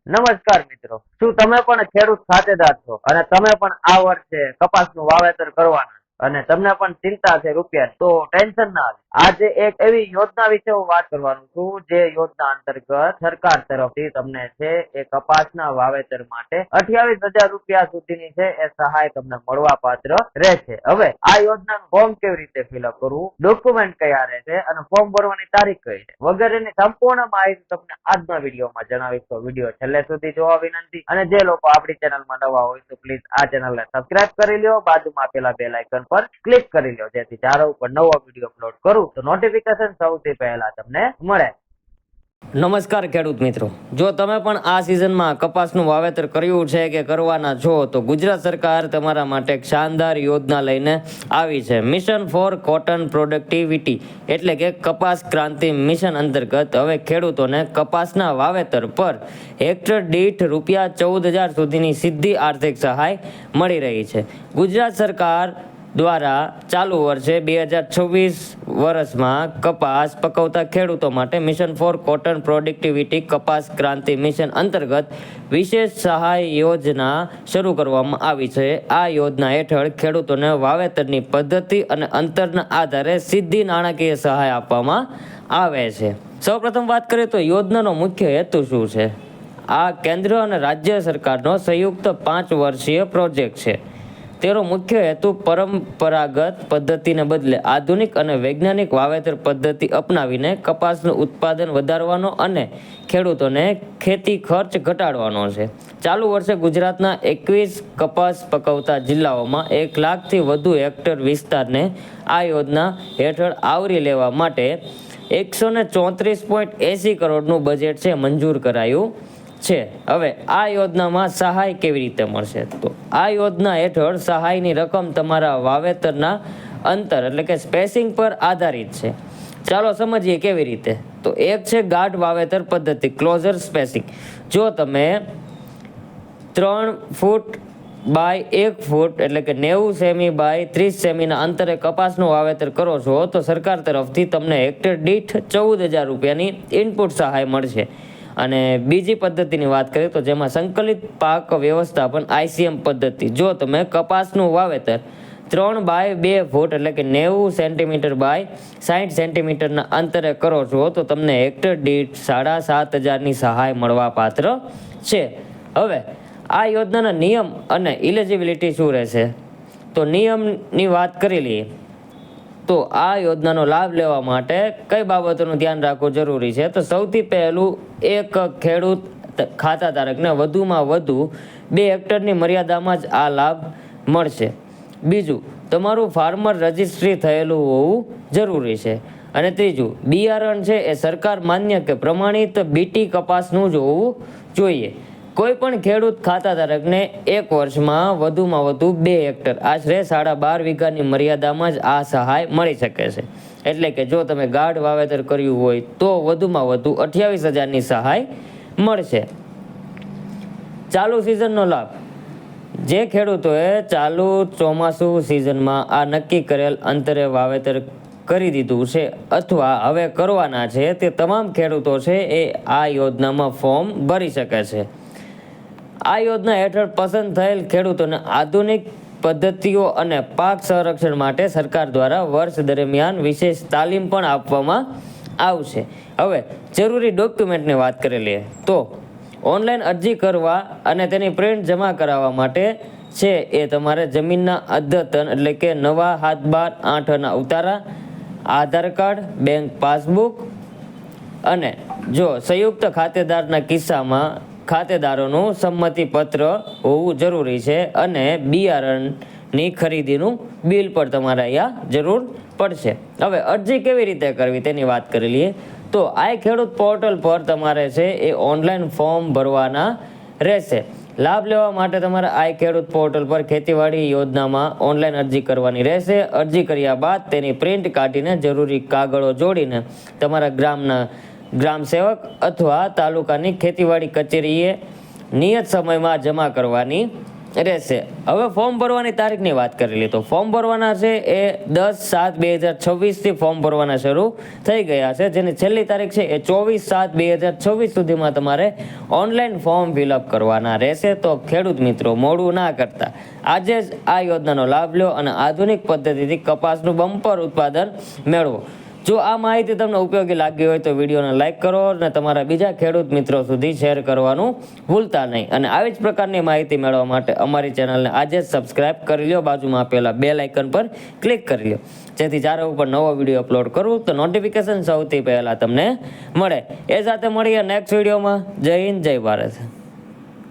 નમસ્કાર મિત્રો, શું તમે પણ ખેડૂત ખાતેદાર છો અને તમે પણ આ વર્ષે કપાસનું વાવેતર કરવાના અને તમને પણ ચિંતા છે રૂપિયા? તો ટેન્શન ના લે. આજે એક એવી યોજના વિશે હું વાત કરવાનું છું જે યોજના અંતર્ગત સરકાર તરફથી તમને છે એ કપાસના વાવેતર માટે 28,000 રૂપિયા સુધીની છે એ સહાય તમને મળવા પાત્ર રહેશે. હવે આ યોજનાનું ફોર્મ કેવી રીતે ફિલઅપ કરવું, ડોક્યુમેન્ટ કયા રહેશે અને ફોર્મ ભરવાની તારીખ કઈ છે વગેરેની સંપૂર્ણ માહિતી તમને આજના વિડીયોમાં જણાવીશ. તો વિડીયો છેલ્લે સુધી જોવા વિનંતી. અને જે લોકો આપણી ચેનલમાં નવા હોય તો પ્લીઝ આ ચેનલને સબસ્ક્રાઇબ કરી લ્યો, બાજુમાં આપેલા બેલ આઇકન પર ક્લિક કરી લ્યો જેથી જ્યારે ઉપર નવો વિડીયો અપલોડ કરું તો નોટિફિકેશન સૌથી પહેલા તમને મળે. નમસ્કાર ખેડૂત મિત્રો, જો તમે પણ આ સિઝનમાં કપાસનું વાવેતર કર્યું છે કે કરવાના છો તો ગુજરાત સરકાર તમારા માટે એક શાનદાર યોજના લઈને આવી છે. મિશન ફોર કોટન પ્રોડક્ટિવિટી એટલે કે કપાસ ક્રાંતિ મિશન અંતર્ગત હવે ખેડૂતોને કપાસના વાવેતર પર હેક્ટર દીઠ ₹14,000 સુધીની સીધી આર્થિક સહાય મળી રહી છે. ગુજરાત સરકાર દ્વારા ચાલુ વર્ષે 2026 વર્ષમાં કપાસ પકવતા ખેડૂતો માટે મિશન ફોર કોટન પ્રોડક્ટિવિટી કપાસ ક્રાંતિ મિશન અંતર્ગત વિશેષ સહાય યોજના શરૂ કરવામાં આવી છે. આ યોજના હેઠળ ખેડૂતોને વાવેતરની પદ્ધતિ અને અંતરના આધારે સીધી નાણાકીય સહાય આપવામાં આવે છે. સૌપ્રથમ વાત કરીએ તો યોજનાનો મુખ્ય હેતુ શું છે. આ કેન્દ્ર અને રાજ્ય સરકારનો સંયુક્ત 5 વર્ષીય પ્રોજેક્ટ છે. તેનો મુખ્ય હેતુ પરંપરાગત પદ્ધતિને બદલે આધુનિક અને વૈજ્ઞાનિક વાવેતર પદ્ધતિ અપનાવીને કપાસનું ઉત્પાદન વધારવાનો અને ખેડૂતોને ખેતી ખર્ચ ઘટાડવાનો છે. ચાલુ વર્ષે ગુજરાતના 21 કપાસ પકવતા જિલ્લાઓમાં 1 લાખથી વધુ હેક્ટર વિસ્તારને આ યોજના હેઠળ આવરી લેવા માટે 134.80 કરોડનું બજેટ છે મંજૂર કરાયું છે. હવે આ યોજનામાં સહાય કેવી રીતે મળશે? તો આ યોજના હેઠળ સહાયની રકમ તમારા વાવેતરના અંતર એટલે કે સ્પેસિંગ પર આધારિત છે. ચાલો સમજીએ કેવી રીતે. તો એક છે ગાઢ વાવેતર પદ્ધતિ, ક્લોઝર સ્પેસિંગ. જો તમે 3 ફૂટ બાય 1 ફૂટ એટલે કે 90 સેમી બાય 30 સેમીના અંતરે કપાસનું વાવેતર કરો છો તો સરકાર તરફથી તમને હેક્ટર દીઠ 14,000 રૂપિયાની ઇનપુટ સહાય મળશે. અને બીજી પદ્ધતિની વાત કરીએ તો જેમાં સંકલિત પાક વ્યવસ્થાપન ICM પદ્ધતિ. જો તમે કપાસનું વાવેતર 3 બાય 2 ફૂટ એટલે કે 90 સેન્ટીમીટર બાય 60 સેન્ટીમીટરના અંતરે કરો છો તો તમને હેક્ટર દીઠ 7,500ની સહાય મળવા પાત્ર છે. હવે આ યોજનાના નિયમ અને ઇલિજિબિલિટી શું રહેશે? તો નિયમની વાત કરી લઈએ તો આ યોજનાનો લાભ લેવા માટે કઈ બાબતોનું ધ્યાન રાખવું જરૂરી છે? તો સૌથી પહેલું, એક ખેડૂત ખાતાધારકને વધુમાં વધુ 2 હેક્ટરની મર્યાદામાં જ આ લાભ મળશે. બીજું, તમારું ફાર્મર રજિસ્ટ્રી થયેલું હોવું જરૂરી છે. અને ત્રીજું, બિયારણ છે એ સરકાર માન્ય કે પ્રમાણિત BT કપાસનું જ હોવું જોઈએ. કોઈ પણ ખેડૂત ખાતાધારકને 1 વર્ષમાં વધુમાં વધુ 2 હેક્ટર આશરે 12.5 વીઘાની મર્યાદામાં જ આ સહાય મળી શકે છે. એટલે કે જો તમે ગાઢ વાવેતર કર્યું હોય તો વધુમાં વધુ 28,000ની સહાય મળશે. ચાલુ સિઝનનો લાભ. જે ખેડૂતોએ ચાલુ ચોમાસુ સિઝનમાં આ નક્કી કરેલ અંતરે વાવેતર કરી દીધું છે અથવા હવે કરવાના છે તે તમામ ખેડૂતો છે એ આ યોજનામાં ફોર્મ ભરી શકે છે. આ યોજના હેઠળ પસંદ થયેલ ખેડૂતોને આધુનિક પદ્ધતિઓ અને પાક સંરક્ષણ માટે સરકાર દ્વારા વર્ષ દરમિયાન વિશેષ તાલીમ પણ આપવામાં આવશે. હવે જરૂરી ડોક્યુમેન્ટની વાત કરી લઈએ તો ઓનલાઈન અરજી કરવા અને તેની પ્રિન્ટ જમા કરાવવા માટે છે એ તમારે જમીનના અદ્યતન એટલે કે નવા હાથબાર 8 આના ઉતારા, આધાર કાર્ડ, બેંક પાસબુક અને જો સંયુક્ત ખાતેદારના કિસ્સામાં ખાતેદારોનું સંમતિ પત્ર હોવું જરૂરી છે. અને બિયારણની ખરીદીનું બિલ પણ તમારે અહીંયા જરૂર પડશે. હવે અરજી કેવી રીતે કરવી તેની વાત કરી લઈએ તો આ ખેડૂત પોર્ટલ પર તમારે છે એ ઓનલાઈન ફોર્મ ભરવાના રહેશે. લાભ લેવા માટે તમારે આ ખેડૂત પોર્ટલ પર ખેતીવાડી યોજનામાં ઓનલાઈન અરજી કરવાની રહેશે. અરજી કર્યા બાદ તેની પ્રિન્ટ કાઢીને જરૂરી કાગળો જોડીને તમારા ગ્રામ સેવક અથવા તાલુકાની ખેતીવાડી કચેરીએ નિયત સમયમાં જમા કરવાની રહેશે. હવે ફોર્મ ભરવાની તારીખની વાત કરેલી તો ફોર્મ ભરવાના છે એ 10/7/2026 થી ફોર્મ ભરવાના શરૂ થઈ ગયા છે, જેની છેલ્લી તારીખ છે એ 24/7/2026 સુધીમાં તમારે ઓનલાઈન ફોર્મ ફિલઅપ કરવાના રહેશે. તો ખેડૂત મિત્રો મોડું ના કરતા આજે જ આ યોજનાનો લાભ લો અને આધુનિક પદ્ધતિથી કપાસનું બમ્પર ઉત્પાદન મેળવો. જો આ માહિતી તમને ઉપયોગી લાગી હોય તો વિડીયોને લાઇક કરો અને તમારા બીજા ખેડૂત મિત્રો સુધી શેર કરવાનું ભૂલતા નહીં. અને આવી જ પ્રકારની માહિતી મેળવવા માટે અમારી ચેનલને આજે જ સબસ્ક્રાઇબ કરી લો, બાજુમાં આપેલા બેલ આઇકન પર ક્લિક કરી લો, જેથી જ્યારે ઉપર નવો વિડીયો અપલોડ કરું તો નોટિફિકેશન સૌથી પહેલાં તમને મળે. એ સાથે મળીએ નેક્સ્ટ વિડીયોમાં. જય હિન્દ, જય ભારત.